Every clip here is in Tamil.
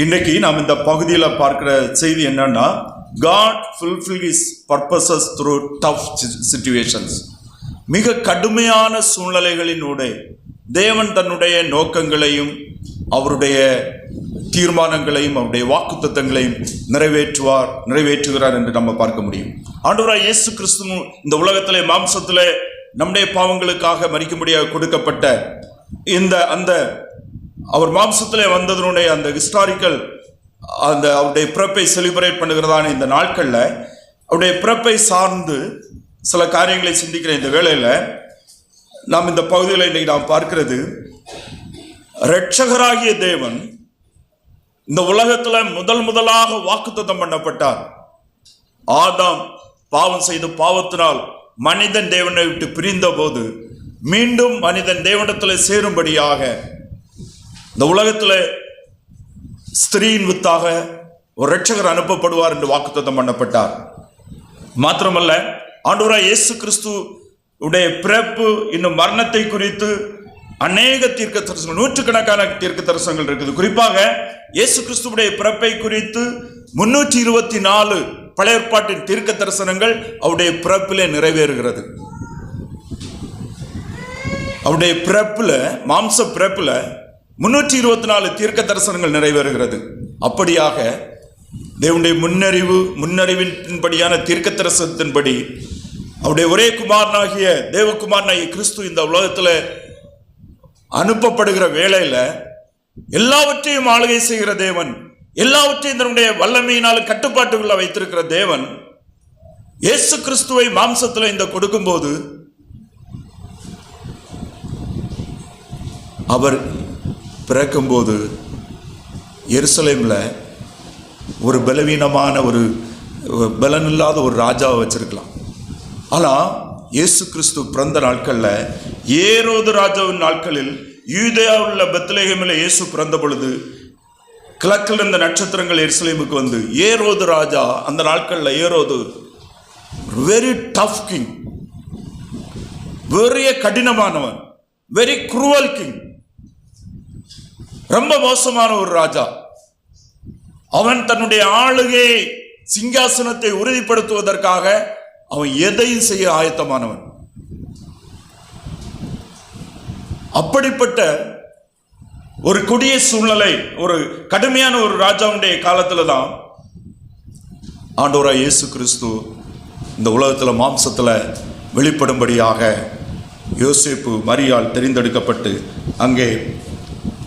இன்னைக்கு நாம் இந்த பகுதியில் பார்க்கிற செய்தி என்னன்னா, God fulfill his purposes through tough situations. மிக கடுமையான சூழ்நிலைகளினூடே தேவன் தன்னுடைய நோக்கங்களையும் அவருடைய தீர்மானங்களையும் அவருடைய வாக்குத்தத்தங்களையும் நிறைவேற்றுகிறார் என்று நம்ம பார்க்க முடியும். ஆண்டவராய் இயேசு கிறிஸ்து இந்த உலகத்திலே மாம்சத்திலே நம்முடைய பாவங்களுக்காக மரிக்கும்படியாக கொடுக்கப்பட்ட அந்த அவர் மாம்சத்திலே வந்ததனுடைய அந்த ஹிஸ்டாரிக்கல் அவருடைய பிறப்பை செலிப்ரேட் பண்ணுகிறதான இந்த நாட்களில் அவருடைய பிறப்பை சார்ந்து சில காரியங்களை சிந்திக்கிற இந்த வேளையில் நாம் இந்த பகுதியில் இன்றைக்கு நாம் பார்க்கிறது, இரட்சகராகிய தேவன் இந்த உலகத்தில் முதலாக வாக்குத்தத்தம் பண்ணப்பட்டார். ஆதாம் பாவம் செய்து பாவத்தினால் மனிதன் தேவனை விட்டு பிரிந்த போது மீண்டும் மனிதன் தேவனிடத்தில் சேரும்படியாக இந்த உலகத்தில் ஸ்திரீயின் வித்தாக ஒரு இரட்சகர் அனுப்பப்படுவார் என்று வாக்குத்தத்தம் பண்ணப்பட்டார். மாத்திரமல்ல, ஆண்டவராய் இயேசு கிறிஸ்து உடைய பிறப்பு இன்னும் மரணத்தை குறித்து அநேக தீர்க்க தரிசனங்கள், நூற்றுக்கணக்கான தீர்க்க தரிசனங்கள் இருக்குது. குறிப்பாக இயேசு கிறிஸ்துவுடைய பிறப்பை குறித்து 324 பழைய ஏற்பாட்டின் தீர்க்க தரிசனங்கள் அவருடைய பிறப்பிலே நிறைவேறுகிறது. அவருடைய பிறப்புல, மாம்ச பிறப்புல 324 தீர்க்க தரிசனங்கள் நிறைவேறுகிறது. அப்படியாக தேவனுடைய முன்னறிவின்படியான தீர்க்க தரிசனத்தின்படி அவருடைய ஒரே குமாரனாகிய தேவகுமாரனாகிய கிறிஸ்து இந்த உலகத்தில் அனுப்பப்படுகிற வேளையில் எல்லாவற்றையும் ஆளுகை செய்கிற தேவன், எல்லாவற்றையும் தன்னுடைய வல்லமையினால் கட்டுப்பாட்டுக்குள்ள வைத்திருக்கிற தேவன் இயேசு கிறிஸ்துவை மாம்சத்தில் இந்த கொடுக்கும்போது அவர் பிறக்கும்போது எருசலேமில் ஒரு பலவீனமான ஒரு பலனில்லாத ஒரு ராஜாவை வச்சிருக்கலாம். ஆனால் இயேசு கிறிஸ்து பிறந்த நாட்களில், ஏரோது ராஜாவின் நாட்களில், யூதேயாவில் உள்ள பெத்லெகேமில் இயேசு பிறந்த பொழுது கிழக்கில் இருந்த நட்சத்திரங்கள் எருசலேமுக்கு வந்து, ஏரோது ராஜா அந்த நாட்களில், ஏரோது வெரி டஃப் கிங், வெறிய கடினமானவன், வெரி குரூவல் கிங், ரொம்ப மோசமான ஒரு ராஜா. அவன் தன்னுடைய ஆளுகை சிங்காசனத்தை உறுதிப்படுத்துவதற்காக அவன் எதையும் செய்ய ஆயத்தமானவன். அப்படிப்பட்ட ஒரு கொடிய சூழ்நிலை, ஒரு கடுமையான ஒரு ராஜாவுடைய காலத்துல தான் ஆண்டவராய் இயேசு கிறிஸ்து இந்த உலகத்தில் மாம்சத்தில் வெளிப்படும்படியாக யோசேப்பு மரியாள் தெரிந்தெடுக்கப்பட்டு அங்கே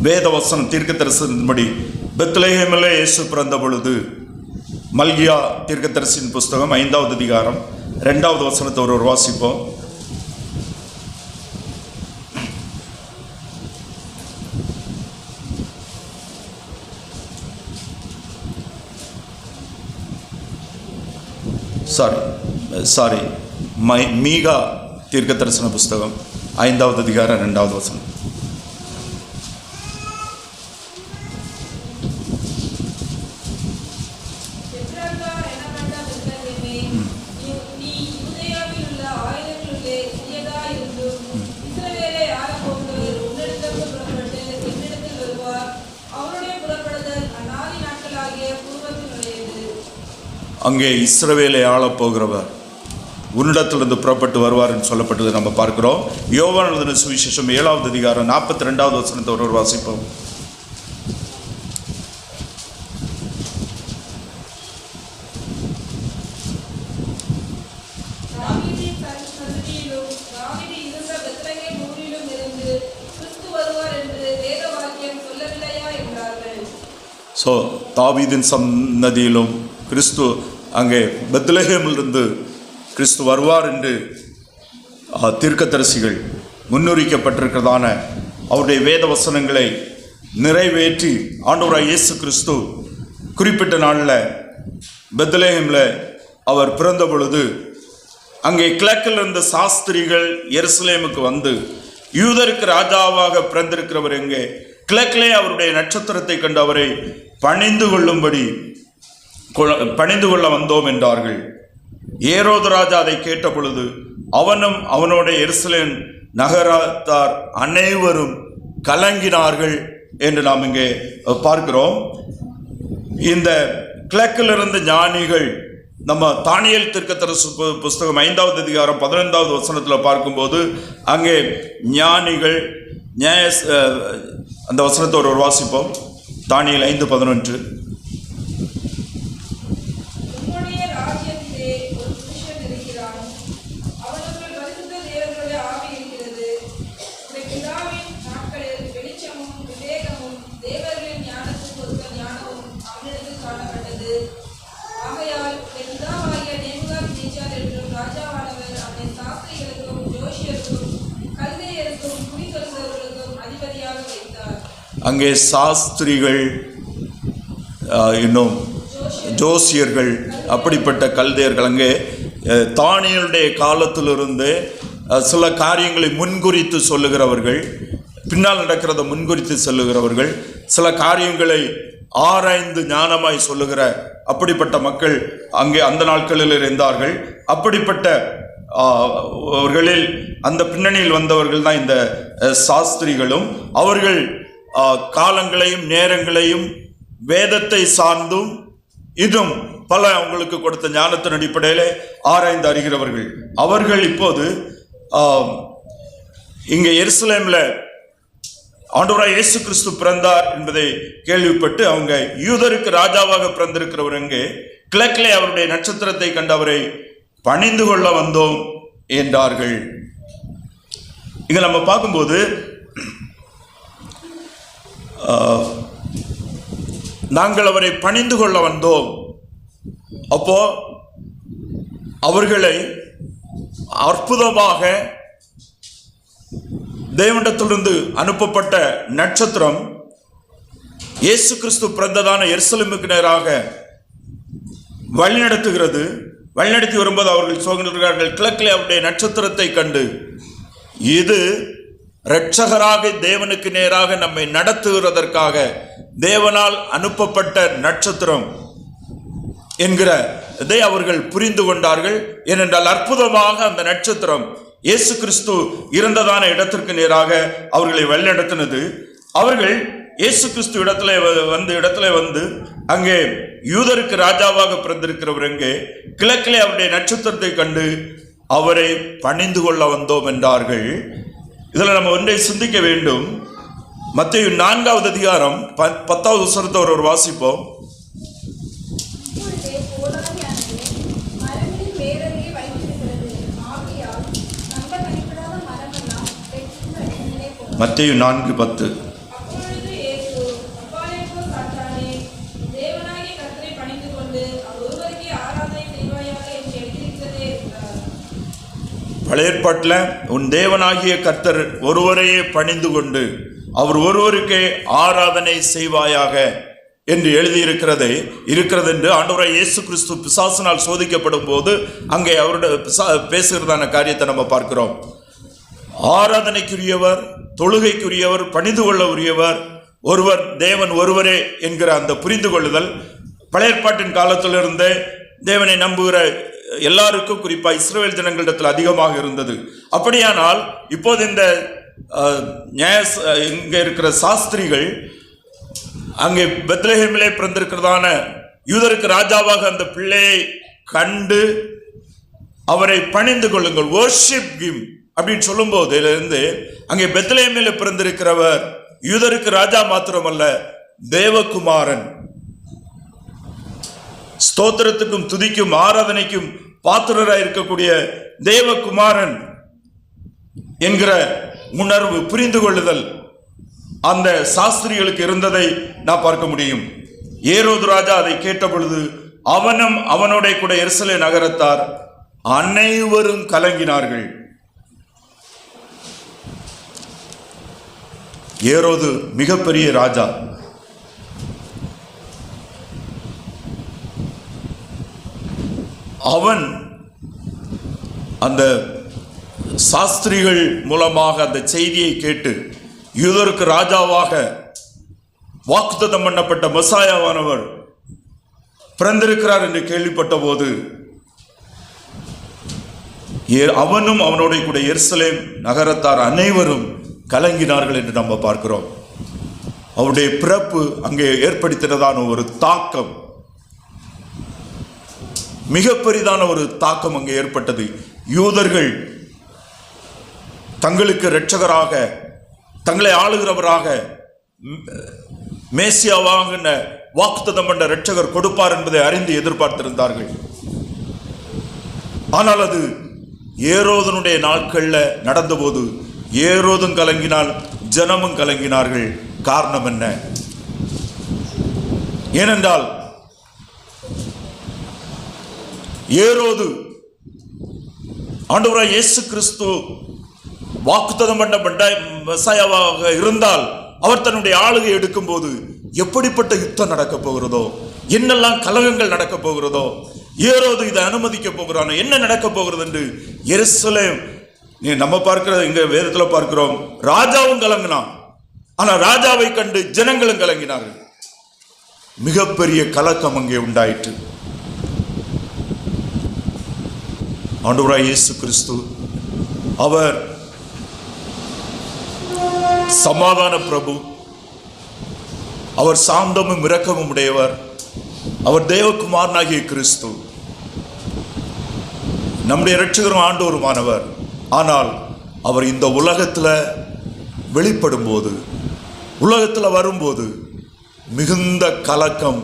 வேதவசனம் தீர்க்க தரிசனத்தின்படி பெத்லெகேமில் இயேசு பிறந்த பொழுது, மல்கியா தீர்க்கதரிசியின் புஸ்தகம் 5வது அதிகாரம் 2வது வசனத்தை ஒரு வாசிப்போம். சாரி மீகா தீர்க்க தரிசன புஸ்தகம் 5வது அதிகாரம் 2வது வசனம். அங்கே இஸ்ரவேலை ஆளப்போகிறவர் உன்னிடத்திலிருந்து புறப்பட்டு வருவார் என்று சொல்லப்பட்டது நம்ம பார்க்கிறோம். யோவான் எழுதின சுவிசேஷம் 7வது அதிகாரம் 42வது வசனத்தை ஒரு வாசிப்போம். தாவீதின் சன்னதியிலும் கிறிஸ்து அங்கே பெத்லெகேமிலிருந்து கிறிஸ்து வருவார் என்று தீர்க்கதரிசிகள் முன்னுரிக்கப்பட்டிருக்கிறதான அவருடைய வேத வசனங்களை நிறைவேற்றி ஆண்டவராய் இயேசு கிறிஸ்து குறிப்பிட்ட நாளில் பெத்லெகேமில் அவர் பிறந்த பொழுது அங்கே கிழக்கில் இருந்த சாஸ்திரிகள் எருசலேமுக்கு வந்து, யூதருக்கு ராஜாவாக பிறந்திருக்கிறவர் எங்கே, கிழக்கிலே அவருடைய நட்சத்திரத்தை கண்டு அவரை பணிந்து கொள்ள வந்தோம் என்றார்கள். ஏரோது ராஜா அதை கேட்ட பொழுது அவனும் அவனோட எருசலேம் நகரத்தார் அனைவரும் கலங்கினார்கள் என்று நாம் இங்கே பார்க்கிறோம். இந்த கிழக்கில் இருந்த ஞானிகள் நம்ம தானியேல் தீர்க்கதரிசி புஸ்தகம் 5வது அதிகாரம் 15வது வசனத்தில் பார்க்கும்போது அங்கே ஞானிகள் அந்த வசனத்தோடு ஒரு வாசிப்போம். தானியேல் 5:11. அங்கே சாஸ்திரிகள், இன்னும் ஜோசியர்கள், அப்படிப்பட்ட கல்தையர்கள், அங்கே தானியேலுடைய காலத்திலிருந்து சில காரியங்களை முன்குறித்து சொல்லுகிறவர்கள், பின்னால் நடக்கிறத முன்குறித்து சொல்லுகிறவர்கள், சில காரியங்களை ஆராய்ந்து ஞானமாய் சொல்லுகிற அப்படிப்பட்ட மக்கள் அங்கே அந்த நாட்களில் இருந்தார்கள். அப்படிப்பட்ட அவர்களில் அந்த பின்னணியில் வந்தவர்கள் தான் இந்த சாஸ்திரிகளும். அவர்கள் காலங்களையும் நேரங்களையும் வேதத்தை சார்ந்தும் இன்னும் பல அவங்களுக்கு கொடுத்த ஞானத்தின் அடிப்படையில் ஆராய்ந்து அறிகிறவர்கள். அவர்கள் இப்போது இங்கே எருசலேமில் ஆண்டவராய் இயேசு கிறிஸ்து பிறந்தார் என்பதை கேள்விப்பட்டு அவங்க யூதருக்கு ராஜாவாக பிறந்திருக்கிறவர் எங்கே கிழக்கிலே அவருடைய நட்சத்திரத்தை கண்டு அவரை பணிந்து கொள்ள வந்தோம் என்றார்கள். இங்க நம்ம பார்க்கும்போது நாங்கள் அவரை பணிந்து கொள்ள வந்தோம். அப்போ அவர்களை அற்புதமாக தேவனிடத்திலிருந்து அனுப்பப்பட்ட நட்சத்திரம் இயேசு கிறிஸ்து பிறந்ததான எருசலேமுக்கு நேராக வழிநடத்துகிறது. வழிநடத்தி வரும்போது அவர்கள் சொல்கிறார்கள், கிழக்கிலே அவருடைய நட்சத்திரத்தை கண்டு இது இரட்சகராக தேவனுக்கு நேராக நம்மை நடத்துகிறதற்காக தேவனால் அனுப்பப்பட்ட நட்சத்திரம் என்கிறதை அவர்கள் புரிந்து கொண்டார்கள். ஏனென்றால் அற்புதமாக அந்த நட்சத்திரம் இயேசு கிறிஸ்து இருந்ததான இடத்திற்கு நேராக அவர்களை வழிநடத்தினது. அவர்கள் இயேசு கிறிஸ்து இடத்துல வந்து அங்கே யூதருக்கு ராஜாவாக பிறந்திருக்கிறவர் எங்கே கிழக்கிலே அவருடைய நட்சத்திரத்தை கண்டு அவரை பணிந்து கொள்ள வந்தோம் என்றார்கள். இதில் நம்ம ஒன்றை சிந்திக்க வேண்டும். மத்தேயு 4வது அதிகாரம் 10வது வசனத்தை ஒரு வாசிப்போம். மத்தேயு 4:10. பழைய ஏற்பாட்டில் உன் தேவனாகிய கர்த்தர் ஒருவரையே பணிந்து கொண்டு அவர் ஒருவருக்கே ஆராதனை செய்வாயாக என்று எழுதியிருக்கிறது என்று ஆண்டவராய் இயேசு கிறிஸ்து பிசாசினால் சோதிக்கப்படும் போது அங்கே அவருடைய பேசுகிறதான காரியத்தை நம்ம பார்க்கிறோம். ஆராதனைக்குரியவர், தொழுகைக்குரியவர், பணிந்து கொள்ள உரியவர் ஒருவர், தேவன் ஒருவரே என்கிற அந்த புரிந்து கொள்ளுதல் பழைய ஏற்பாட்டின் காலத்திலிருந்தே தேவனை நம்புகிற எல்லாருக்கும், குறிப்பாக இஸ்ரவேல் ஜனங்களிடத்தில் அதிகமாக இருந்தது. அப்படியானால் இப்போது இந்த இங்கே இருக்கிற சாஸ்திரிகள் அங்கே பெத்லஹேமிலே பிறந்திருக்கிறதான யூதருக்கு ராஜாவாக அந்த பிள்ளையை கண்டு அவரை பணிந்து கொள்ளுங்கள், வர்ஷிப் ஹிம் அப்படின்னு சொல்லும் போதிலிருந்து அங்கே பெத்லஹேமிலே பிறந்திருக்கிறவர் யூதருக்கு ராஜா மாத்திரமல்ல, தேவகுமாரன், ஸ்தோத்திரத்துக்கும் துதிக்கும் ஆராதனைக்கும் பாத்திரராய் இருக்கக்கூடிய தேவகுமாரன் என்கிற உணர்வு, புரிந்து கொள்ளுதல் அந்த சாஸ்திரிகளுக்கு இருந்ததை நான் பார்க்க முடியும். ஏரோது ராஜா அதை கேட்ட பொழுது அவனும் அவனோட கூட எருசலேம் நகரத்தார் அனைவரும் கலங்கினார்கள். ஏரோது மிகப்பெரிய ராஜா. அவன் அந்த சாஸ்திரிகள் மூலமாக அந்த செய்தியை கேட்டு யூதருக்கு ராஜாவாக வாக்குத்தத்தம் பண்ணப்பட்ட மெசாயாவானவர் பிறந்திருக்கிறார் என்று கேள்விப்பட்ட போது அவனும் அவனோட கூட எருசலேம் நகரத்தார் அனைவரும் கலங்கினார்கள் என்று நம்ம பார்க்கிறோம். அவருடைய பிறப்பு அங்கே ஏற்படுத்தினதான ஒரு தாக்கம், மிக பெரிதான ஒரு தாக்கம் அங்கே ஏற்பட்டது. யூதர்கள் தங்களுக்கு இரட்சகராக, தங்களை ஆளுகிறவராக, மேசியாவாக வாக்குத்தத்தம் பண்ண இரட்சகர் கொடுப்பார் என்பதை அறிந்து எதிர்பார்த்திருந்தார்கள். ஆனால் அது ஏரோதனுடைய நாட்கள்ல நடந்தபோது ஏரோதும் கலங்கினால், ஜனமும் கலங்கினார்கள். காரணம் என்ன? ஏனென்றால் ஏரோது ஆண்டவராய் இயேசு கிறிஸ்து வாக்குத்தத்தம் பண்ணப்பட்ட மெசாயாவாக இருந்தால் அவர் தன்னுடைய ஆளுகை எடுக்கும் போது எப்படிப்பட்ட யுத்தம் நடக்க போகிறதோ, என்னெல்லாம் கலகங்கள் நடக்க போகிறதோ, ஏரோது இதை அனுமதிக்க போகிறானோ, என்ன நடக்க போகிறது என்று எருசலேம், நம்ம பார்க்கிற இங்க வேதத்துல பார்க்கிறோம், ராஜாவும் கலங்கினான். ஆனா ராஜாவை கண்டு ஜனங்களும் கலங்கினார்கள். மிகப்பெரிய கலக்கம் அங்கே உண்டாயிற்று. ஆண்டவராய் இயேசு கிறிஸ்து அவர் சமாதான பிரபு, அவர் சாந்தமும் இரக்கமும் உடையவர், அவர் தேவகுமாரனாகிய கிறிஸ்து, நம்முடைய இரட்சகரும் ஆண்டவருமானவர். ஆனால் அவர் இந்த உலகத்தில் வெளிப்படும் போது, உலகத்தில் வரும்போது மிகுந்த கலக்கம்,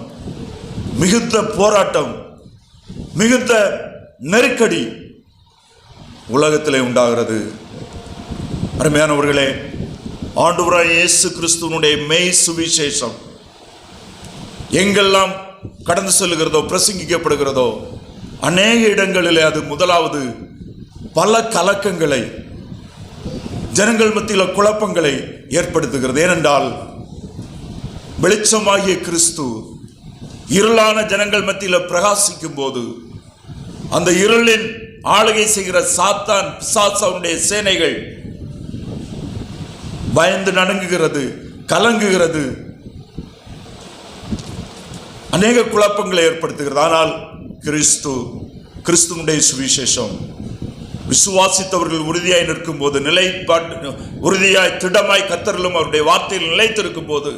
மிகுந்த போராட்டம், மிகுந்த நெருக்கடி உலகத்திலே உண்டாகிறது. அருமையானவர்களே, ஆண்டவராய் இயேசு கிறிஸ்துவனுடைய மெய் சுவிசேஷம் எங்கெல்லாம் கடந்து செல்லுகிறதோ, பிரசங்கிக்கப்படுகிறதோ, அநேக இடங்களிலே அது முதலாவது பல கலக்கங்களை, ஜனங்கள் மத்தியில் குழப்பங்களை ஏற்படுத்துகிறது. ஏனென்றால் வெளிச்சமாகிய கிறிஸ்து இருளான ஜனங்கள் மத்தியில் பிரகாசிக்கும் போது அந்த இருளின் ஆளுகை செய்கிற சாத்தான், பிசாசுடைய சேனைகள் பயந்து நடுங்குகிறது, கலங்குகிறது, அநேக குழப்பங்களை ஏற்படுத்துகிறது. ஆனால் கிறிஸ்துவனுடைய சுவிசேஷம் விசுவாசித்தவர்கள் உறுதியாய் நிற்கும் போது, உறுதியாய் திடமாய் கர்த்தரிலும் அவருடைய வார்த்தையில் நிலைத்திருக்கும் போது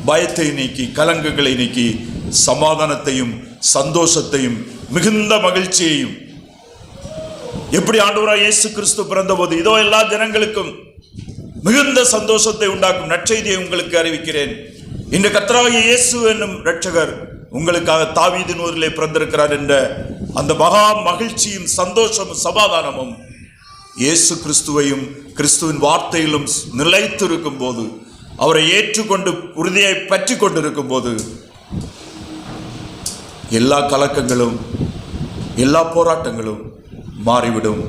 பயத்தை நீக்கி, கலங்குகளை நீக்கி, சமாதானத்தையும் சந்தோஷத்தையும் மிகுந்த மகிழ்ச்சியையும், எப்படி ஆண்டவராய் இயேசு கிறிஸ்து பிறந்த போது இதோ எல்லா ஜனங்களுக்கும் மிகுந்த சந்தோஷத்தை உண்டாக்கும் நற்செய்தியை உங்களுக்கு அறிவிக்கிறேன், இந்த கர்த்தராகிய இயேசு என்னும் இரட்சகர் உங்களுக்காக தாவீதின் ஊரிலே பிறந்திருக்கிறார் என்ற அந்த மகா மகிழ்ச்சியும் சந்தோஷமும் சமாதானமும் இயேசு கிறிஸ்துவையும் கிறிஸ்துவின் வார்த்தையிலும் நிலைத்திருக்கும் போது, அவரை ஏற்றுக்கொண்டு உறுதியை பற்றி கொண்டிருக்கும் போது எல்லா கலக்கங்களும், எல்லா போராட்டங்களும் மாறிவிடும்.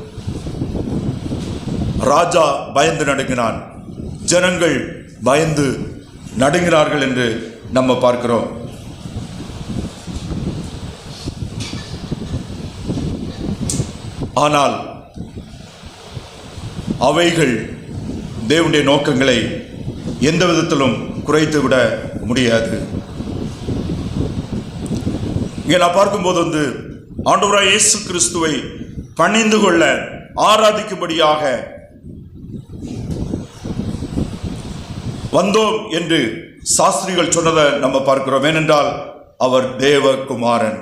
ராஜா பயந்து நடுங்கினான், ஜனங்கள் பயந்து நடுங்கினார்கள் என்று நம்ம பார்க்கிறோம். ஆனால் அவைகள் தேவனுடைய நோக்கங்களை எந்த விதத்திலும் குறைத்து விட முடியாது. இங்கே நான் பார்க்கும்போது ஆண்டவராய் இயேசு கிறிஸ்துவை பணிந்து கொள்ள, ஆராதிக்கும்படியாக வந்தோம் என்று சாஸ்திரிகள் சொன்னதை நம்ம பார்க்கிறோம். ஏனென்றால் அவர் தேவகுமாரன்.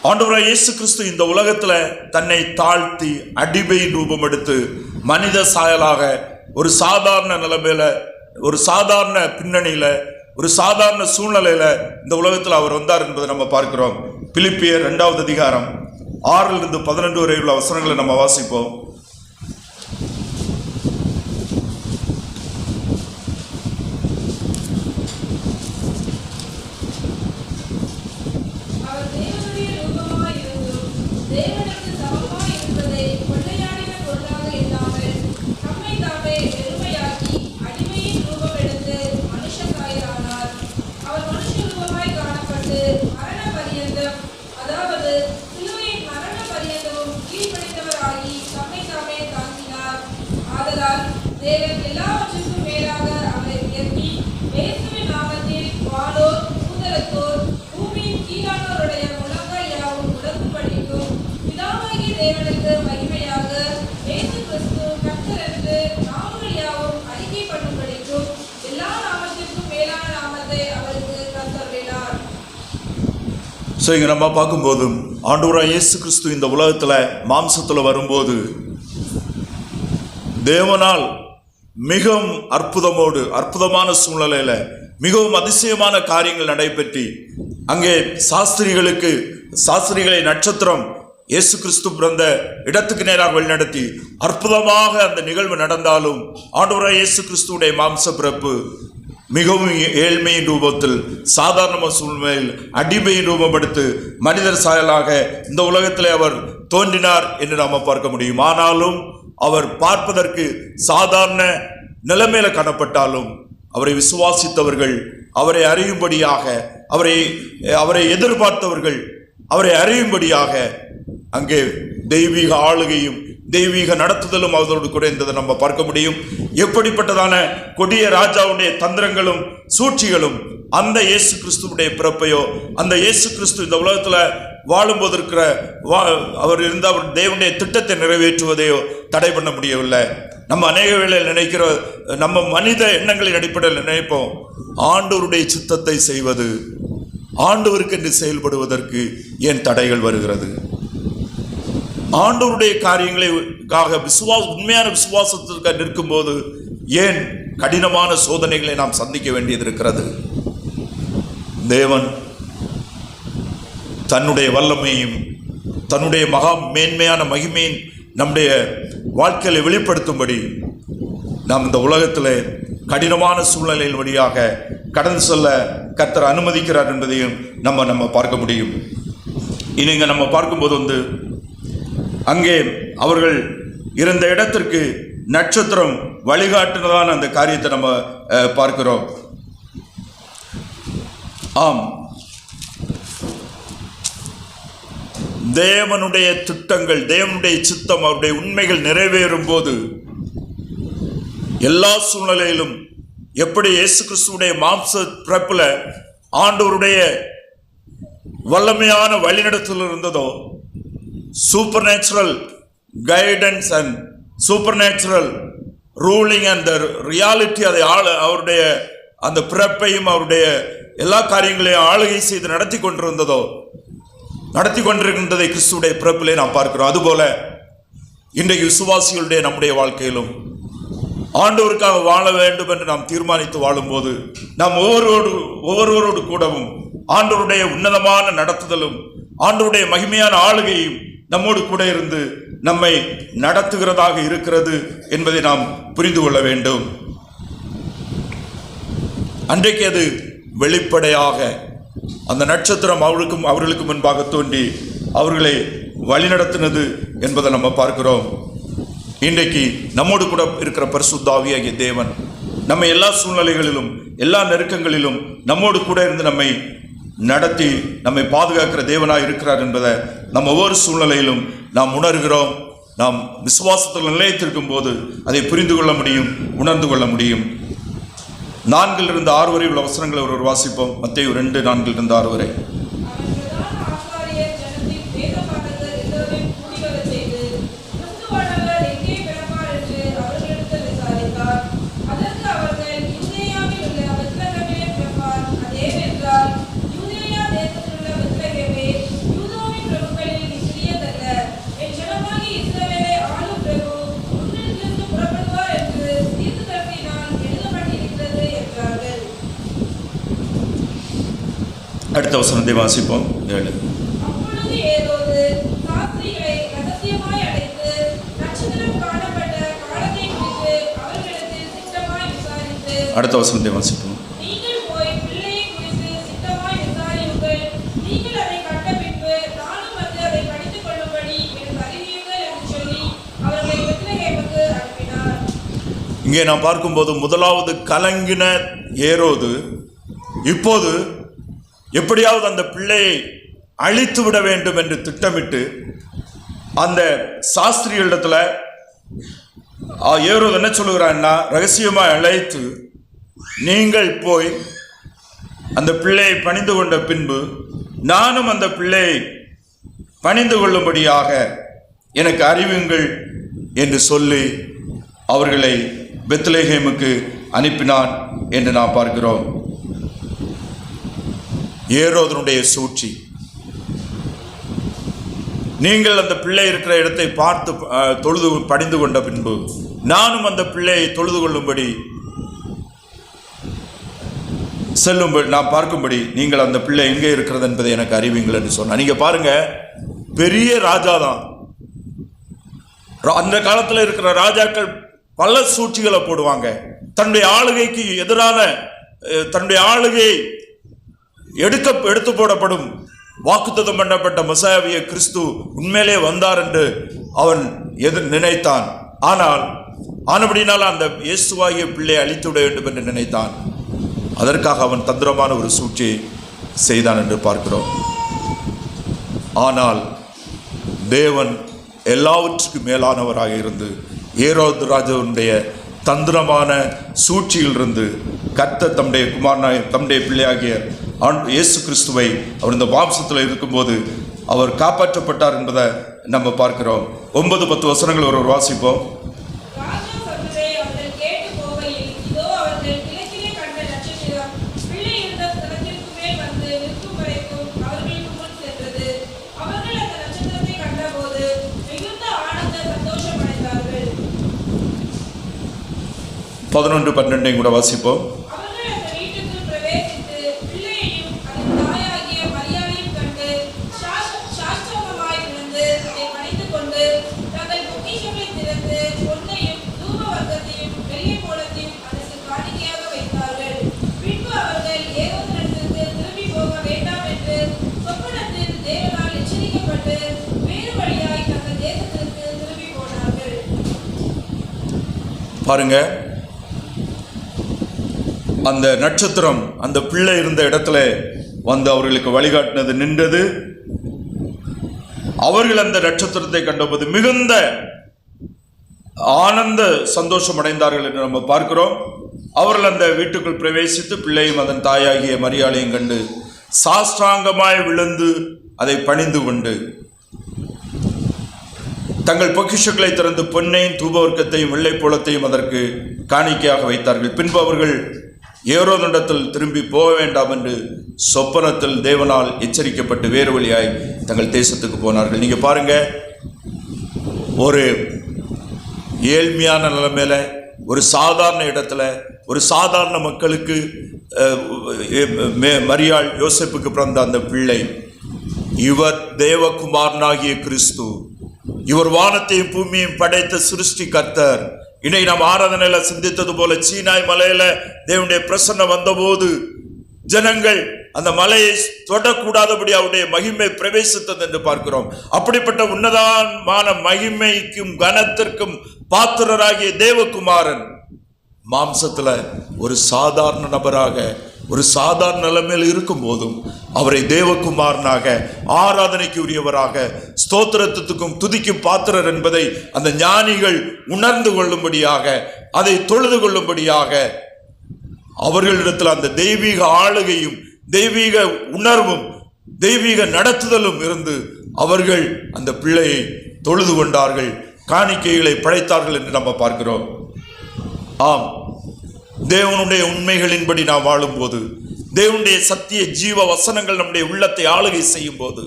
ஆண்டவராய் இயேசு கிறிஸ்து இந்த உலகத்துல தன்னை தாழ்த்தி அடிமை ரூபம் எடுத்து மனித சாயலாக ஒரு சாதாரண நிலைமையில, ஒரு சாதாரண பின்னணியில, ஒரு சாதாரண சூழ்நிலையில இந்த உலகத்தில் அவர் வந்தார் என்பதை நம்ம பார்க்கிறோம். பிலிப்பியர் 2வது அதிகாரம் 6 to 12 வரை உள்ள வசனங்களை நம்ம வாசிப்போம். மகிமையாக இயேசு கிறிஸ்து கர்த்தர் என்று நாங்கள் யாவும் அறிக்கை பண்ணும்படிக்கும் ஸோ இங்கே நம்ம பார்க்கும்போது ஆண்டவராக இயேசு கிறிஸ்து இந்த உலகத்தில் மாம்சத்தில் வரும்போது தேவனால் மிகவும் அற்புதமான சூழ்நிலையில் மிகவும் அதிசயமான காரியங்கள் நடைபெற்று அங்கே சாஸ்திரிகளை நட்சத்திரம் இயேசு கிறிஸ்து பிறந்த இடத்துக்கு நேராக வழிநடத்தி அற்புதமாக அந்த நிகழ்வு நடந்தாலும் ஆண்டவராக இயேசு கிறிஸ்துவுடைய மாம்ச பிறப்பு மிகவும் ஏழ்மையின் ரூபத்தில் சாதாரண சூழ்நிலையில் அடிமையின் ரூபப்படுத்தி மனிதர் சாயலாக இந்த உலகத்திலே அவர் தோன்றினார் என்று நாம் பார்க்க முடியும். ஆனாலும் அவர் பார்ப்பதற்கு சாதாரண நிலைமையில காணப்பட்டாலும் அவரை விசுவாசித்தவர்கள், அவரை அறியும்படியாக, அவரை எதிர்பார்த்தவர்கள் அவரை அறியும்படியாக அங்கே தெய்வீக ஆளுகையும் தெய்வீக நடத்துதலும் அவரோடு கூட இருந்ததை நம்ம பார்க்க முடியும். எப்படிப்பட்டதான கொடிய ராஜாவுடைய தந்திரங்களும் சூழ்ச்சிகளும் அந்த இயேசு கிறிஸ்துவுடைய பிறப்பையோ, அந்த இயேசு கிறிஸ்து இந்த உலகத்துல வாழும்போது இருக்கிற அவர் தேவனுடைய திட்டத்தை நிறைவேற்றுவதையோ தடை பண்ண முடியவில்லை. நம்ம அநேக வேளையில் நினைக்கிற நம்ம மனித எண்ணங்களின் அடிப்படையில் நினைப்போம், ஆண்டவருடைய சித்தத்தை செய்வது, ஆண்டவருக்கு என்று செயல்படுவதற்கு ஏன் தடைகள் வருகிறது? ஆண்டவருடைய காரியங்களுக்காக உண்மையான விசுவாசத்திற்காக நிற்கும்போது ஏன் கடினமான சோதனைகளை நாம் சந்திக்க வேண்டியது இருக்கிறது? தேவன் தன்னுடைய வல்லமையும் தன்னுடைய மகா மேன்மையான மகிமையின் நம்முடைய வாழ்க்கையை வெளிப்படுத்தும்படி நாம் இந்த உலகத்தில் கடினமான சூழ்நிலையின் வழியாக கடந்து செல்ல கர்த்தர் அனுமதிக்கிறார் என்பதையும் நம்ம பார்க்க முடியும். இனிங்க நம்ம பார்க்கும்போது அங்கே அவர்கள் இருந்த இடத்திற்கு நட்சத்திரம் வழிகாட்டுனதான அந்த காரியத்தை நம்ம பார்க்கிறோம். ஆம், தேவனுடைய திட்டங்கள், தேவனுடைய சித்தம், அவருடைய உண்மைகள் நிறைவேறும் போது எல்லா சூழ்நிலையிலும் எப்படி இயேசு கிறிஸ்துவுடைய மாம்ச பிறப்புல ஆண்டவருடைய வல்லமையான வழிநடத்தல் இருந்ததோ, super natural guidance and super natural ruling and reality, அதை அவருடைய அந்த பிறப்பையும் அவருடைய எல்லா காரியங்களையும் ஆளுகை செய்து நடத்தி கொண்டிருக்கின்றதை கிறிஸ்துடைய பிறப்பிலே நாம் பார்க்கிறோம். அதுபோல இன்றைக்கு விசுவாசிகளுடைய நம்முடைய வாழ்க்கையிலும் ஆண்டவருக்காக வாழ வேண்டும் என்று நாம் தீர்மானித்து வாழும்போது நாம் ஒவ்வொருவரோடு கூடவும் ஆண்டவருடைய உன்னதமான நடத்துதலும் ஆண்டவருடைய மகிமையான ஆளுகையும் நம்மோடு கூட இருந்து நம்மை நடத்துகிறதாக இருக்கிறது என்பதை நாம் புரிந்து கொள்ள வேண்டும். அன்றைக்கு அது வெளிப்படையாக அந்த நட்சத்திரம் அவர்களுக்கு முன்பாக தோன்றி அவர்களை வழிநடத்தினது என்பதை நம்ம பார்க்கிறோம். இன்றைக்கு நம்மோடு கூட இருக்கிற பரிசுத்த ஆவியாகிய தேவன் நம்ம எல்லா சூழ்நிலைகளிலும் எல்லா நெருக்கங்களிலும் நம்மோடு கூட இருந்து நம்மை நடத்தி நம்மை பாதுகாக்கிற தேவனாய் இருக்கிறார் என்பதை நம்ம ஒவ்வொரு சூழ்நிலையிலும் நாம் உணர்கிறோம். நாம் விசுவாசத்தில் நிலைத்திருக்கும் போது அதை புரிந்து கொள்ள முடியும், உணர்ந்து கொள்ள முடியும். 4-6 வரை உள்ள வசனங்களை ஒரு வாசிப்போம். மத்தேயு 2:4-6 வரை. அடுத்த வசனத்தை வாசிப்போம். 7. அடுத்த வசனத்தை வாசிப்போம். இங்கே நாம் பார்க்கும்போது முதலாவது கலங்கின ஏரோது இப்போது எப்படியாவது அந்த பிள்ளையை அழித்து விட வேண்டும் என்று திட்டமிட்டு அந்த சாஸ்திரிகளிடத்துல ஏரோது என்ன சொல்லுகிறான்னா, ரகசியமாக அழைத்து நீங்கள் போய் அந்த பிள்ளையை பணிந்து கொண்ட பின்பு நானும் அந்த பிள்ளையை பணிந்து கொள்ளும்படியாக எனக்கு அறிவுங்கள் என்று சொல்லி அவர்களை பெத்லெகேமுக்கு அனுப்பினான் என்று நாம் பார்க்கிறோம். ஏரோதனுடைய சூழ்ச்சி நீங்கள் அந்த பிள்ளை இருக்கிற இடத்தை பார்த்து தொழுது பணிந்து கொண்ட பின்பு நானும் அந்த பிள்ளையை தொழுது கொள்ளும்படி செல்லும்படி நான் பார்க்கும்படி நீங்கள் அந்த பிள்ளை எங்கே இருக்கிறது என்பதை எனக்கு அறிவிங்கள் என்று சொன்னார். நீங்க பாருங்க, பெரிய ராஜா தான். அந்த காலத்தில் இருக்கிற ராஜாக்கள் பல சூழ்ச்சிகளை போடுவாங்க. தன்னுடைய ஆளுகைக்கு எதிரான, தன்னுடைய ஆளுகை எடுத்து போடப்படும் வாக்குத்தத்தம் பண்ணப்பட்ட மெசாயாவிய கிறிஸ்து உண்மையிலே வந்தார் என்று அவன் நினைத்தான். ஆனபடினால் அந்த இயேசுவாகிய பிள்ளையை அழித்து விட வேண்டும் என்று நினைத்தான். அதற்காக அவன் தந்திரமான ஒரு சூழ்ச்சியை செய்தான் என்று பார்க்கிறோம். ஆனால் தேவன் எல்லாவற்றுக்கும் மேலானவராக இருந்து ஏரோது ராஜாவுடைய தந்திரமான சூழ்ச்சியிலிருந்து கர்த்தர் தம்முடைய குமாரனாய் தம்முடைய பிள்ளையாகிய இயேசு கிறிஸ்துவை அவர் இந்த மாம்சத்தில் இருக்கும்போது அவர் காப்பாற்றப்பட்டார் என்பதை நம்ம பார்க்கிறோம். 9-10 வசனங்கள் ஒரு வாசிப்போம். பதினொன்று 12 கூட வாசிப்போம். பாருங்க, அந்த நட்சத்திரம் அந்த பிள்ளை இருந்த இடத்துல வந்து அவர்களுக்கு வழிகாட்டினது நின்றது. அவர்கள் அந்த நட்சத்திரத்தை கண்டபோது மிகுந்த ஆனந்த சந்தோஷம் அடைந்தார்கள் என்று நம்ம பார்க்கிறோம். அவர்கள் அந்த வீட்டுக்குள் பிரவேசித்து பிள்ளையும் அதன் தாயாகிய மரியாளையும் கண்டு சாஷ்டாங்கமாய் விழுந்து அதை பணிந்து கொண்டு தங்கள் பொக்கிஷங்களை திறந்து பொன்னையும் தூபவர்க்கத்தையும் வெள்ளைப்போளத்தையும் அதற்கு காணிக்கையாக வைத்தார்கள். பின்பு அவர்கள் ஏரோதிடத்தில் திரும்பி போக வேண்டாம் என்று சொப்பனத்தில் தேவனால் எச்சரிக்கப்பட்டு வேறு வழியாய் தங்கள் தேசத்துக்கு போனார்கள். நீங்க பாருங்க, ஒரு ஏழ்மையான நிலைமையில, ஒரு சாதாரண இடத்துல, ஒரு சாதாரண மக்களுக்கு மரியாள் யோசேப்புக்கு பிறந்த அந்த பிள்ளை, இவர் தேவகுமாரனாகிய கிறிஸ்து, இவர் வானத்தையும் பூமியையும் படைத்த சிருஷ்டி கர்த்தர். இன்னைக்கு நாம் ஆராதனையில சிந்தித்தது போல சீனாய் மலையில தேவனுடைய பிரசன்னம் வந்தபோது ஜனங்கள் அந்த மலையை தொடக்கூடாதபடி அவருடைய மகிமை பிரவேசித்தது என்று பார்க்கிறோம். அப்படிப்பட்ட உன்னதமான மகிமைக்கும் கனத்திற்கும் பாத்திரராகிய தேவகுமாரன் மாம்சத்துல ஒரு சாதாரண நபராக, ஒரு சாதாரண நிலைமையில் இருக்கும் போதும் அவரை தேவகுமாரனாக, ஆராதனைக்கு உரியவராக, ஸ்தோத்திரத்துக்கும் துதிக்கும் பாத்திரர் என்பதை அந்த ஞானிகள் உணர்ந்து கொள்ளும்படியாக, அதை தொழுது கொள்ளும்படியாக அவர்களிடத்தில் அந்த தெய்வீக ஆளுகையும் தெய்வீக உணர்வும் தெய்வீக நடத்துதலும் இருந்து அவர்கள் அந்த பிள்ளையை தொழுது கொண்டார்கள், காணிக்கைகளை படைத்தார்கள் என்று நம்ம பார்க்கிறோம். ஆம், தேவனுடைய உண்மைகளின்படி நாம் வாழும்போது, தேவனுடைய சத்திய ஜீவ வசனங்கள் நம்முடைய உள்ளத்தை ஆளுகை செய்யும் போது,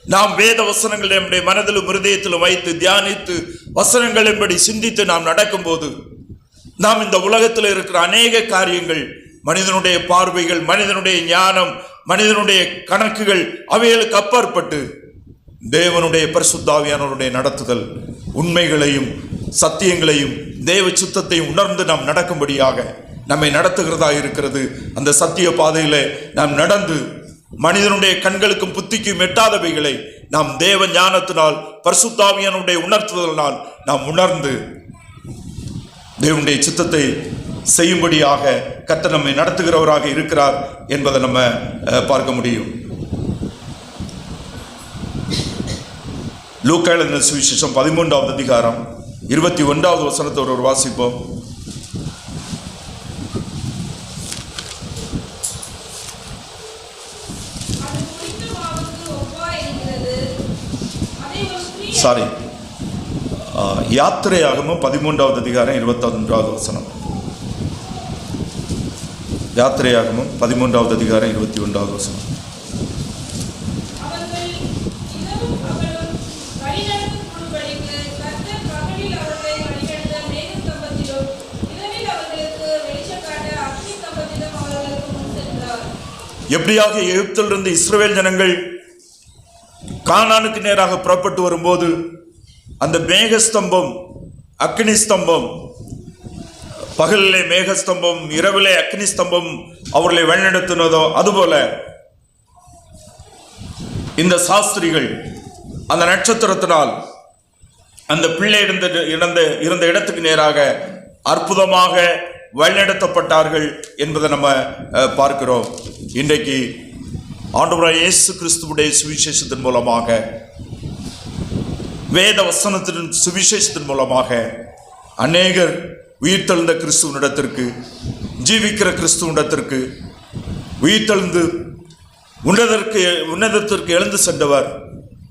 நாம் வேத வசனங்களை நம்முடைய மனதிலும் இருதயத்திலும் வைத்து தியானித்து வசனங்களின்படி சிந்தித்து நாம் நடக்கும் போது, நாம் இந்த உலகத்தில் இருக்கிற அநேக காரியங்கள், மனிதனுடைய பார்வைகள், மனிதனுடைய ஞானம், மனிதனுடைய கணக்குகள், அவைகளுக்கு அப்பாற்பட்டு தேவனுடைய பரிசுத்த ஆவியானவருடைய நடத்துதல், உண்மைகளையும் சத்தியங்களையும் தேவ சுத்தத்தையும் உணர்ந்து நாம் நடக்கும்படியாக நம்மை நடத்துகிறதா இருக்கிறது. அந்த சத்திய பாதையில நாம் நடந்து மனிதனுடைய கண்களுக்கும் புத்திக்கும் எட்டாதவைகளை நாம் தேவ ஞானத்தினால் பரிசுத்த ஆவியானவருடைய உணர்த்துதலினால் நாம் உணர்ந்து தேவனுடைய சித்தத்தை செய்யும்படியாக கர்த்தர் நம்மை நடத்துகிறவராக இருக்கிறார் என்பதை நம்ம பார்க்க முடியும். லூக்கா எழுதின சுவிசேஷம் 13வது அதிகாரம் 21வது வசனத்தை ஒரு வாசிப்போம். யாத்திரையாகமும் 13வது அதிகாரம் 21வது வசனம். யாத்திரையாகமும் 13வது அதிகாரம் 21வது வசனம். எப்படியாக எகிப்திலிருந்து இஸ்ரவேல் ஜனங்கள் கானானுக்கு நேராக புறப்பட்டு வரும்போது அந்த மேகஸ்தம்பம், அக்னி ஸ்தம்பம், பகலிலே மேகஸ்தம்பம், இரவிலே அக்னி ஸ்தம்பம் அவர்களை வழிநடத்தினதோ, அதுபோல இந்த சாஸ்திரிகள் அந்த நட்சத்திரத்தினால் அந்த பிள்ளை இருந்த இடத்துக்கு நேராக அற்புதமாக வழிநடத்தப்பட்டார்கள் என்பதை நம்ம பார்க்கிறோம். இன்றைக்கு ஆண்டவராகிய இயேசு கிறிஸ்துவுடைய சுவிசேஷத்தின் மூலமாக, வேத வசனத்தின் சுவிசேஷத்தின் மூலமாக அநேகர் உயிர்த்தெழுந்த கிறிஸ்துவனிடத்திற்கு, ஜீவிக்கிற கிறிஸ்துவனிடத்திற்கு, உயிர்த்தெழுந்து உன்னதத்திற்கு எழுந்து சென்றவர்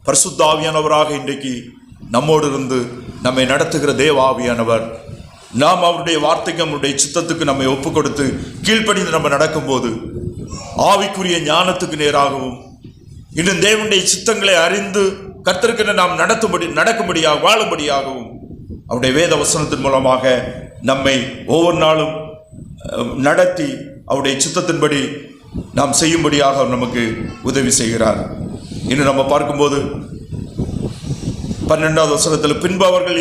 பரிசுத்த ஆவியானவராக இன்றைக்கு நம்மோடு இருந்து நம்மை நடத்துகிற தேவ ஆவியானவர். நாம் அவருடைய வார்த்தைக்கு, அவருடைய சித்தத்துக்கு நம்மை ஒப்பு கொடுத்து கீழ்ப்படிந்து நம்ம நடக்கும்போது ஆவிக்குரிய ஞானத்துக்கு நேராகவும், இன்னும் தேவனுடைய சித்தங்களை அறிந்து கர்த்தருக்கு நாம் நடக்கும்படியாக வாழும்படியாகவும் அவருடைய வேத வசனத்தின் மூலமாக நம்மை ஒவ்வொரு நாளும் நடத்தி அவருடைய சித்தத்தின்படி நாம் செய்யும்படியாக அவர் நமக்கு உதவி செய்கிறார். இன்னும் நம்ம பார்க்கும்போது 12வது வசனத்தில், பின்பு அவர்கள்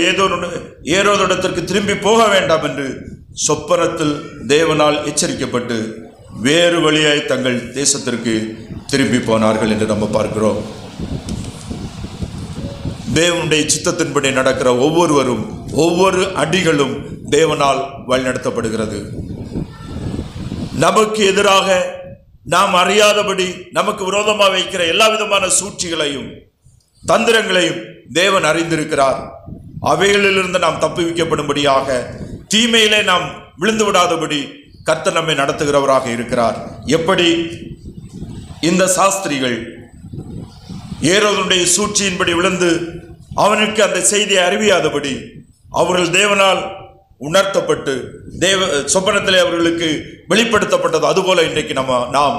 ஏரோதிடத்திற்கு திரும்பி போக வேண்டாம் என்று சொப்பனத்தில் தேவனால் எச்சரிக்கப்பட்டு வேறு வழியாய் தங்கள் தேசத்திற்கு திரும்பி போனார்கள் என்று நம்ம பார்க்கிறோம். தேவனுடைய சித்தத்தின்படி நடக்கிற ஒவ்வொருவரும், ஒவ்வொரு அடிகளும் தேவனால் வழிநடத்தப்படுகிறது. நமக்கு எதிராக நாம் அறியாதபடி நமக்கு விரோதமாக வைக்கிற எல்லா விதமான சூழ்ச்சிகளையும் தந்திரங்களையும் தேவன் அறிந்திருக்கிறார். அவைகளிலிருந்து நாம் தப்புவிக்கப்படும்படியாக, தீமையிலே நாம் விழுந்து விடாதபடி கர்த்தர் நம்மை நடத்துகிறவராக இருக்கிறார். எப்படி இந்த சாஸ்திரிகள் ஏரோதுடைய சூழ்ச்சியின்படி விழுந்து அவனுக்கு அந்த செய்தியை அறிவியாதபடி அவர்கள் தேவனால் உணர்த்தப்பட்டு சொப்பனத்திலே அவர்களுக்கு வெளிப்படுத்தப்பட்டது. அதுபோல இன்றைக்கு நாம்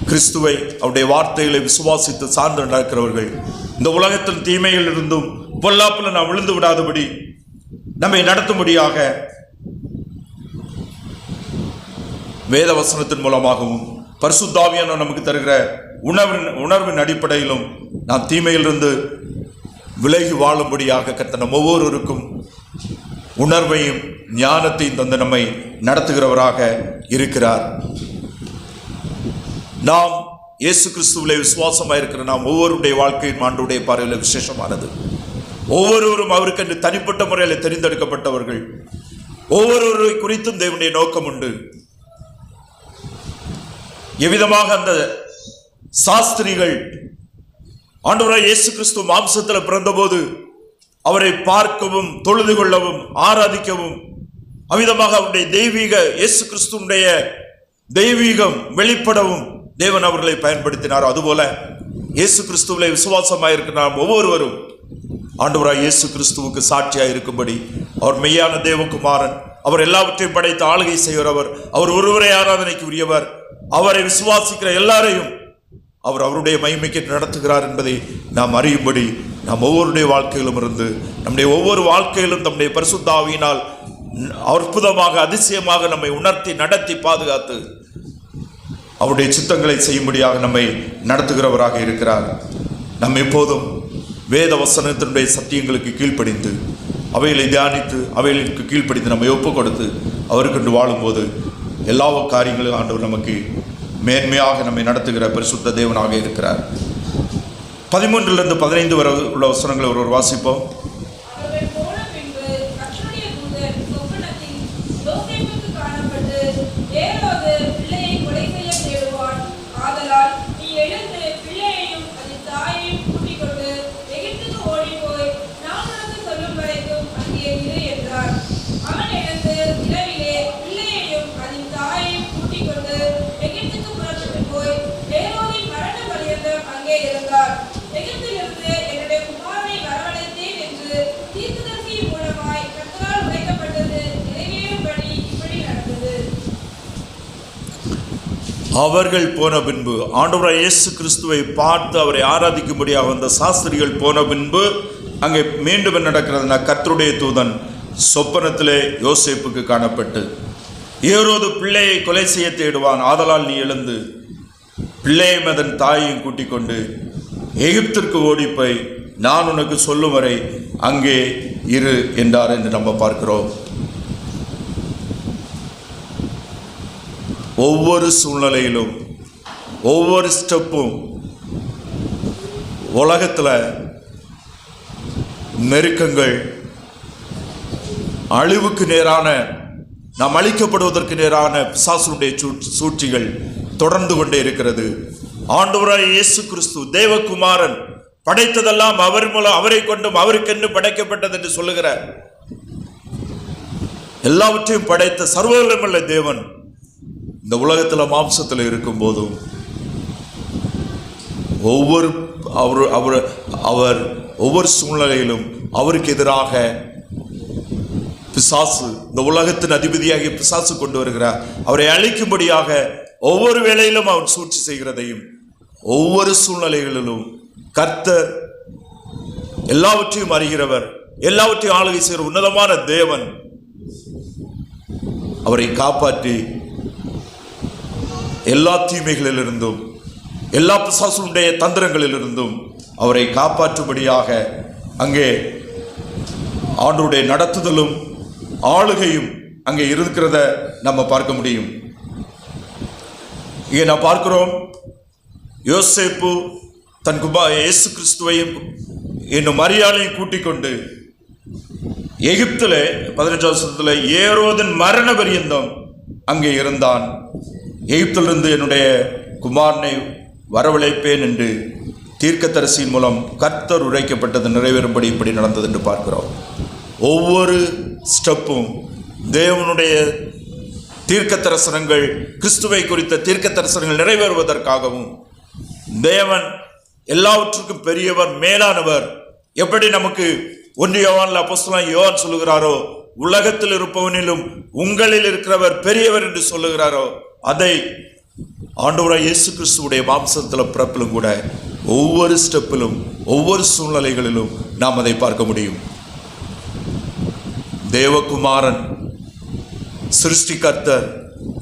கிறிஸ்துவை, அவருடைய வார்த்தைகளை விசுவாசித்து சார்ந்து நடக்கிறவர்கள், இந்த உலகத்தின் தீமைகள் இருந்தும் பொல்லாப்புல நாம் விழுந்து விடாதபடி நம்மை நடத்தும்படியாக வேத வசனத்தின் மூலமாகவும் பரிசுத்த ஆவியானவர் நமக்கு தருகிற உணர்வின் அடிப்படையிலும் நாம் தீமையிலிருந்து விலகி வாழும்படியாக கர்த்தர் நம் ஒவ்வொருவருக்கும் உணர்வையும் ஞானத்தையும் தந்து நம்மை நடத்துகிறவராக இருக்கிறார். நாம் இயேசு கிறிஸ்துவிலே விசுவாசமாக இருக்கிற நாம் ஒவ்வொருடைய வாழ்க்கையின் ஆண்டவருடைய பார்வையில் விசேஷமானது. ஒவ்வொருவரும் அவருக்கு தனிப்பட்ட முறையில் தெரிந்தெடுக்கப்பட்டவர்கள். ஒவ்வொருவரை குறித்தும் தேவனுடைய நோக்கம் உண்டு. எவ்விதமாக அந்த சாஸ்திரிகள் ஆண்டவராகிய இயேசு கிறிஸ்து மாம்சத்தில் பிறந்தபோது அவரை பார்க்கவும், தொழுது கொள்ளவும், ஆராதிக்கவும், அவ்விதமாக அவருடைய தெய்வீக இயேசு கிறிஸ்துடைய தெய்வீகம் வெளிப்படவும் தேவன் அவர்களை பயன்படுத்தினார். அதுபோல இயேசு கிறிஸ்துவிலே விசுவாசமாக இருக்கிற நாம் ஒவ்வொருவரும் ஆண்டவராகிய இயேசு கிறிஸ்துவுக்கு சாட்சியாக இருக்கும்படி, அவர் மெய்யான தேவகுமாரன், அவர் எல்லாவற்றையும் படைத்து ஆளுகை செய்கிறவர், அவர் ஒருவரை ஆராதனைக்கு உரியவர், அவரை விசுவாசிக்கிற எல்லாரையும் அவர் அவருடைய மகிமைக்கு நடத்துகிறார் என்பதை நாம் அறியும்படி நாம் ஒவ்வொருடைய வாழ்க்கையிலும் இருந்து நம்முடைய ஒவ்வொரு வாழ்க்கையிலும் நம்முடைய பரிசுத்த ஆவியினால் அற்புதமாக, அதிசயமாக நம்மை உணர்த்தி நடத்தி பாதுகாத்து அவருடைய சித்தங்களை செய்யும்படியாக நம்மை நடத்துகிறவராக இருக்கிறார். நம்ம எப்போதும் வேத வசனத்தினுடைய சத்தியங்களுக்கு கீழ்ப்படிந்து, அவைகளை தியானித்து, அவைகளுக்கு கீழ்ப்படிந்து நம்மை ஒப்பு கொடுத்து அவருக்கு வாழும்போது எல்லா காரியங்களும் ஆண்டவர் நமக்கு மேன்மையாக நம்மை நடத்துகிற பரிசுத்த தேவனாக இருக்கிறார். 13 15 வரை உள்ள வசனங்களை ஒருவர் வாசிப்போம். அவர்கள் போன பின்பு, ஆண்டவராகிய இயேசு கிறிஸ்துவை பார்த்து அவரை ஆராதிக்கும்படியாக வந்த சாஸ்திரிகள் போன பின்பு அங்கே மீண்டும் நடக்கிறதுனா, கர்த்தருடைய தூதன் சொப்பனத்திலே யோசேப்புக்கு காணப்பட்டு, ஏரோது பிள்ளையை கொலை செய்ய தேடுவான். ஆதலால் நீ எழுந்து பிள்ளையும் அதன் தாயையும் கூட்டிக் கொண்டு எகிப்திற்கு ஓடிப்போய் நான் உனக்கு சொல்லும் வரை அங்கே இரு என்றார் என்று நம்ம பார்க்கிறோம். ஒவ்வொரு சூழ்நிலையிலும் ஒவ்வொரு ஸ்டெப்பும் உலகத்தில் நெருக்கங்கள், அழிவுக்கு நேரான, நாம் அழிக்கப்படுவதற்கு நேரான பிசாசுடைய சூழ்ச்சிகள் தொடர்ந்து கொண்டே இருக்கிறது. ஆண்டவராய் இயேசு கிறிஸ்து தேவகுமாரன் படைத்ததெல்லாம் அவர் மூலம், அவரை கொண்டும் அவருக்கென்று படைக்கப்பட்டது என்று சொல்லுகிறார். எல்லாவற்றையும் படைத்த சர்வவல்லமையுள்ள தேவன் இந்த உலகத்தில் மாம்சத்தில் இருக்கும் போதும் ஒவ்வொரு சூழ்நிலையிலும் அவருக்கு எதிராக பிசாசு, இந்த உலகத்தின் அதிபதியாகிய பிசாசு கொண்டு வருகிறார். அவரை அழிக்கும்படியாக ஒவ்வொரு வேளையிலும் அவர் சூழ்ச்சி செய்கிறதையும், ஒவ்வொரு சூழ்நிலைகளிலும் கர்த்தர் எல்லாவற்றையும் அறிகிறவர், எல்லாவற்றையும் ஆளுகை செய்கிற உன்னதமான தேவன் அவரை காப்பாற்றி எல்லா தீமைகளிலிருந்தும், எல்லா பிசாசுடைய தந்திரங்களிலிருந்தும் அவரை காப்பாற்றும்படியாக அங்கே ஆண்டவருடைய நடத்துதலும் ஆளுகையும் அங்கே இருக்கிறத நம்ம பார்க்க முடியும். இங்கே நான் பார்க்கிறோம், யோசேப்பு தன் இயேசு கிறிஸ்துவையும் இன்னும் மரியாதையும் கூட்டிக் கொண்டு எகிப்தில் 15 வருஷத்துல ஏரோதின் மரண பரியந்தம் அங்கே இருந்தான். எகிப்திலிருந்து என்னுடைய குமாரனை வரவழைப்பேன் என்று தீர்க்கதரிசியின் மூலம் கர்த்தர் உரைக்கப்பட்டது நிறைவேறும்படி இப்படி நடந்தது என்று பார்க்கிறோம். ஒவ்வொரு ஸ்டெப்பும் தேவனுடைய தீர்க்க தரிசனங்கள், கிறிஸ்துவை குறித்த தீர்க்க தரிசனங்கள் நிறைவேறுவதற்காகவும், தேவன் எல்லாவற்றுக்கும் பெரியவர், மேலானவர். எப்படி நமக்கு 1 யோவான்ல அப்போஸ்தலன் யோவான் சொல்லுகிறாரோ, உலகத்தில் இருப்பவனிலும் உங்களில் இருக்கிறவர் பெரியவர் என்று சொல்லுகிறாரோ, அதை ஆண்டவராய் இயேசு கிறிஸ்துவுடைய மாம்சத்தில் பிறப்பிலும் கூட ஒவ்வொரு ஸ்டெப்பிலும் ஒவ்வொரு சூழ்நிலைகளிலும் நாம் அதை பார்க்க முடியும். தேவகுமாரன் சிருஷ்டிகர்த்தர்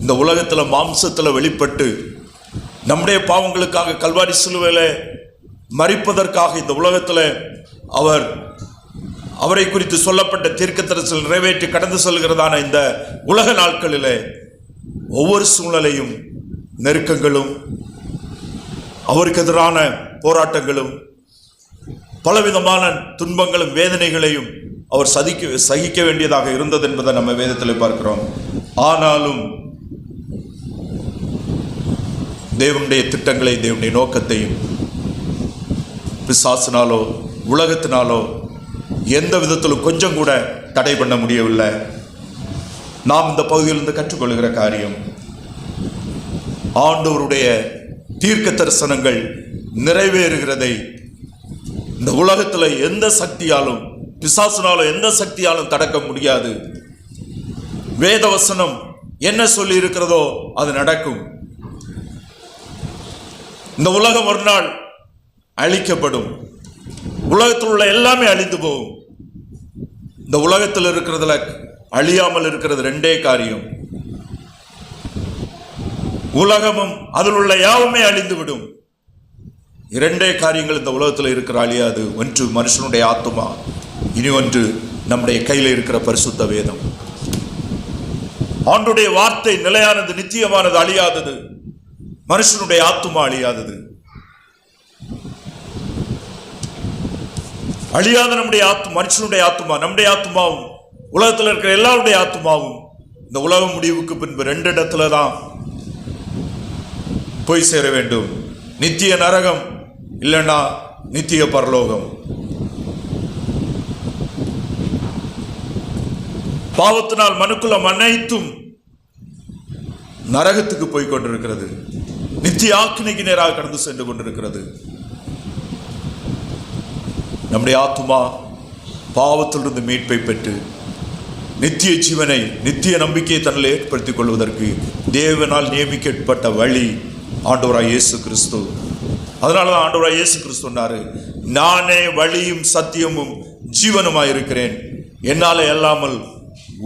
இந்த உலகத்தில் மாம்சத்தில் வெளிப்பட்டு நம்முடைய பாவங்களுக்காக கல்வாரி சிலுவையில் மரிப்பதற்காக இந்த உலகத்தில் அவரை குறித்து சொல்லப்பட்ட தீர்க்கதரிசனம் நிறைவேற்றி கடந்து செல்கிறதான இந்த உலக நாட்களிலே ஒவ்வொரு சூழ்நிலையும், நெருக்கங்களும், அவருக்கு எதிரான போராட்டங்களும், பலவிதமான துன்பங்களும் வேதனைகளையும் அவர் சகிக்க வேண்டியதாக இருந்தது என்பதை நம்ம வேதத்தில் பார்க்கிறோம். ஆனாலும் தேவனுடைய திட்டங்களை, தேவனுடைய நோக்கத்தையும் பிசாசினாலோ உலகத்தினாலோ எந்த விதத்திலும் கொஞ்சம் கூட தடை பண்ண முடியவில்லை. நாம் இந்த பகுதியிலிருந்து கற்றுக்கொள்கிற காரியம், ஆண்டவருடைய தீர்க்க தரிசனங்கள் நிறைவேறுகிறதை இந்த உலகத்தில் எந்த சக்தியாலும், பிசாசினாலும் எந்த சக்தியாலும் தடுக்க முடியாது. வேதவசனம் என்ன சொல்லி இருக்கிறதோ அது நடக்கும். இந்த உலகம் ஒரு நாள் அழிக்கப்படும். உலகத்தில் உள்ள எல்லாமே அழிந்து போகும். இந்த உலகத்தில் இருக்கிறதுல அழியாமல் இருக்கிறது 2 காரியம். உலகமும் அதில் உள்ள யாவுமே அழிந்து விடும். 2 காரியங்கள் இந்த உலகத்தில் இருக்கிற அழியாது. ஒன்று மனுஷனுடைய ஆத்துமா, இனி ஒன்று நம்முடைய கையில் இருக்கிற பரிசுத்த வேதம். ஆண்டுடைய வார்த்தை நிலையானது, நித்தியமானது, அழியாதது. மனுஷனுடைய ஆத்துமா அழியாதது. அழியாத நம்முடைய மனுஷனுடைய ஆத்துமா, நம்முடைய ஆத்துமாவும் உலகத்தில் இருக்கிற எல்லாருடைய ஆத்துமாவும் இந்த உலக முடிவுக்கு பின்பு 2 இடத்துல தான் போய் சேர வேண்டும். நித்திய நரகம், இல்லைன்னா நித்திய பரலோகம். பாவத்தினால் மனுக்குலம் அனைத்தும் நரகத்துக்கு போய் கொண்டிருக்கிறது. நித்திய ஆக்கினைக்கு நேராக கடந்து சென்று கொண்டிருக்கிறது. நம்முடைய ஆத்துமா பாவத்திலிருந்து மீட்பை பெற்று நித்திய ஜீவனை, நித்திய நம்பிக்கையை தன்னில் ஏற்படுத்திக் கொள்வதற்கு தேவனால் நியமிக்கப்பட்ட வழி ஆண்டவராய் இயேசு கிறிஸ்து. அதனாலதான் ஆண்டவராய் இயேசு கிறிஸ்து சொன்னாரு, நானே வழியும் சத்தியமும் ஜீவனுமாய் இருக்கிறேன், என்னாலே அல்லாமல்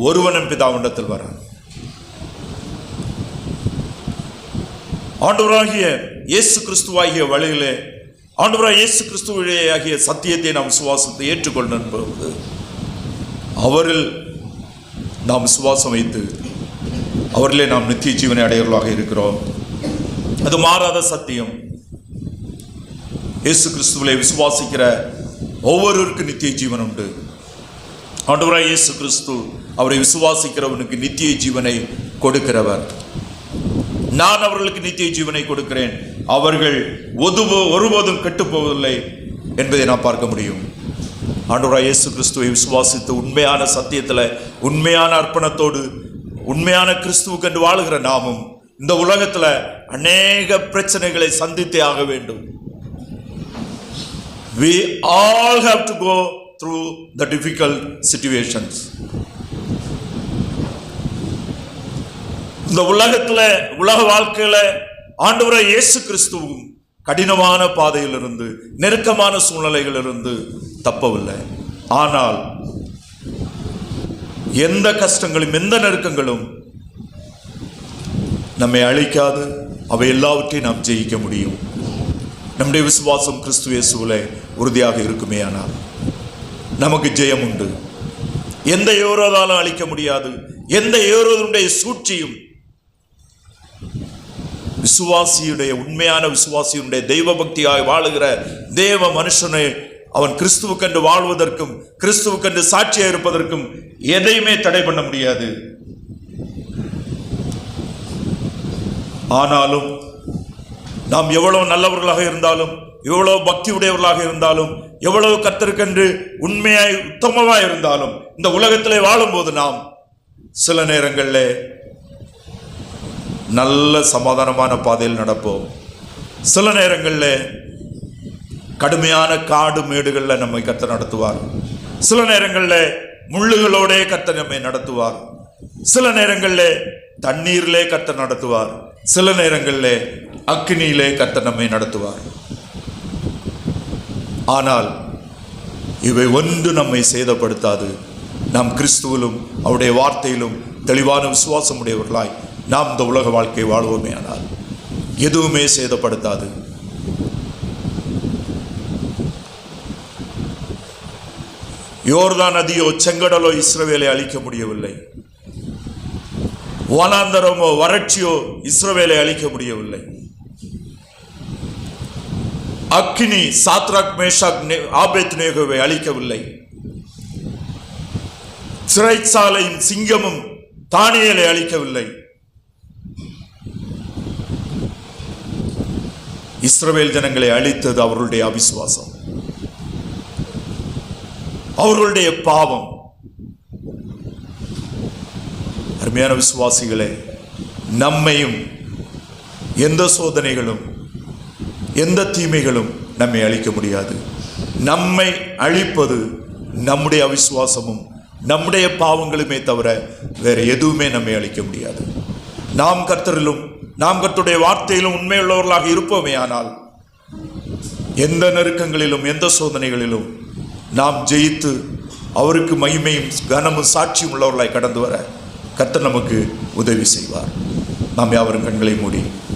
ஒருவனும் பிதாவிடத்தில் வரான். ஆண்டவராகிய இயேசு கிறிஸ்துவாகிய வழியிலே, ஆண்டவராகிய இயேசு கிறிஸ்துவே ஆகிய சத்தியத்தை நாம் விசுவாசத்தை ஏற்றுக்கொள்ள என்பது அவரில் நாம் விசுவாசம் வைத்து அவரிலே நாம் நித்திய ஜீவனை அடையவர்களாக இருக்கிறோம். அது மாறாத சத்தியம். இயேசு கிறிஸ்துவிலே விசுவாசிக்கிற ஒவ்வொருவருக்கும் நித்திய ஜீவன் உண்டு. ஆண்டவராகிய இயேசு கிறிஸ்து அவரை விசுவாசிக்கிறவனுக்கு நித்திய ஜீவனை கொடுக்கிறவர். நான் அவர்களுக்கு நித்திய ஜீவனை கொடுக்கிறேன், அவர்கள் ஒருபோதும் கெட்டு போவதில்லை என்பதை நாம் பார்க்க முடியும். ஆண்டவராகிய இயேசு கிறிஸ்துவை விசுவாசித்து உண்மையான சத்தியத்தில் உண்மையான அர்ப்பணத்தோடு உண்மையான கிறிஸ்துவுக்கு என்று வாழுகிற நாமும் இந்த உலகத்தில் அநேக பிரச்சனைகளை சந்தித்தே ஆக வேண்டும். We all have to go through the difficult situations. இந்த உலக வாழ்க்கையில ஆண்டவராகிய இயேசு கிறிஸ்துவும் கடினமான பாதையிலிருந்து நெருக்கமான சூழ்நிலைகளிலிருந்து தப்பவில்லை. ஆனால் எந்த கஷ்டங்களும் எந்த நெருக்கங்களும் நம்மை அழிக்காது, அவை எல்லாவற்றையும் நாம் ஜெயிக்க முடியும். நம்முடைய விசுவாசம் கிறிஸ்து இயேசுவிலே உறுதியாக இருக்குமே ஆனால் நமக்கு ஜெயம் உண்டு. எந்த ஏரோதாலும் அழிக்க முடியாது. எந்த ஏரோதனுடைய சூழ்ச்சியும் விசுவாசியுடைய உண்மையான விசுவாசியுடைய தெய்வ பக்தியாய் வாழுகிற தேவ மனுஷனை அவன் கிறிஸ்துவுக்கென்று வாழ்வதற்கும் கிறிஸ்துவுக்கென்று சாட்சியாக இருப்பதற்கும் எதையுமே தடை பண்ண முடியாது. ஆனாலும் நாம் எவ்வளவு நல்லவர்களாக இருந்தாலும், எவ்வளவு பக்தி உடையவர்களாக இருந்தாலும், எவ்வளவு கர்த்தருக்கென்று உண்மையாய் உத்தமமாய் இருந்தாலும், இந்த உலகத்திலே வாழும்போது நாம் சில நேரங்களில் நல்ல சமாதானமான பாதையில் நடப்போம். சில நேரங்களில் கடுமையான காடு மேடுகளில் நம்மை கர்த்தர் நடத்துவார். சில நேரங்களில் முள்ளுகளோடே கர்த்தர் நம்மை நடத்துவார். சில நேரங்களில் தண்ணீரிலே கர்த்தர் நடத்துவார். சில நேரங்களில் அக்கினியிலே கர்த்தர் நம்மை நடத்துவார். ஆனால் இவை ஒன்று நம்மை சேதப்படுத்தாது. நாம் கிறிஸ்துவிலும் அவருடைய வார்த்தையிலும் தெளிவான விசுவாசம் உடையவர்களாய் நாம் இந்த உலக வாழ்க்கை வாழ்வோமே ஆனால் எதுவுமே சேதப்படுத்தாது. யோர்தான் நதியோ செங்கடலோ இஸ்ரவேலை அழிக்க முடியவில்லை. வனாந்தரமோ வறட்சியோ இஸ்ரவேலை அழிக்க முடியவில்லை. அக்கினி சாத்ராக் மேஷாக் ஆபேத்நேகோவை அழிக்கவில்லை. சிறைச்சாலையும் சிங்கமும் தானியேலை அழிக்கவில்லை. இஸ்ரவேல் ஜனங்களை அழித்தது அவர்களுடைய அவிசுவாசம், அவர்களுடைய பாவம். அருமையான விசுவாசிகளே, நம்மையும் எந்த சோதனைகளும் எந்த தீமைகளும் நம்மை அழிக்க முடியாது. நம்மை அழிப்பது நம்முடைய அவிசுவாசமும் நம்முடைய பாவங்களுமே தவிர வேற எதுவுமே நம்மை அழிக்க முடியாது. நாம் கர்த்தரிலும் நாம் கர்த்தருடைய வார்த்தையிலும் உண்மையுள்ளவர்களாக இருப்போமே ஆனால் எந்த நெருக்கங்களிலும் எந்த சோதனைகளிலும் நாம் ஜெயித்து அவருக்கு மகிமையும் கனமும் சாட்சியும் உள்ளவர்களாய் கடந்து வர கர்த்தர் நமக்கு உதவி செய்வார். நாம் யாவரும் கண்களை மூடி